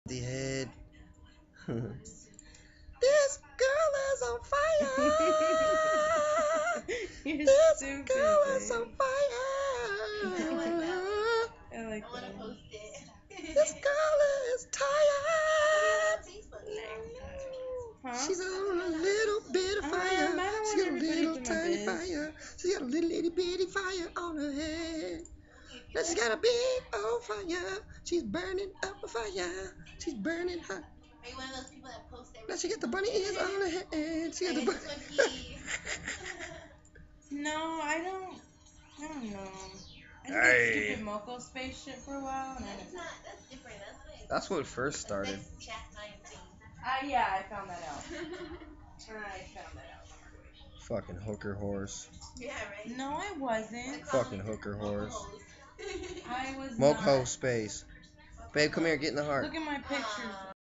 The head. This girl is on fire. You're This stupid, girl is babe. on fire. I like I want to that. post it. This girl is tired. Huh? She's on a little bit of fire. I don't She want got a everybody little up in my tiny bed. fire. She got a little itty bitty fire on her head. Now she's got a big old fire. She's burning up a fire. She's burning hot. Are you one of those people that post everything? Now she got the bunny ears on her head. She got the bunny. No, I don't know. I did that Hey. stupid Moco space shit for a while. And That's not. That's different. That's what first started. That's chat night thing. yeah, I found that out. Fucking hooker horse. Yeah, right. No, I wasn't. Fucking hooker horse. I was Moco not. space. Babe, come here, get in the heart. Look at my pictures.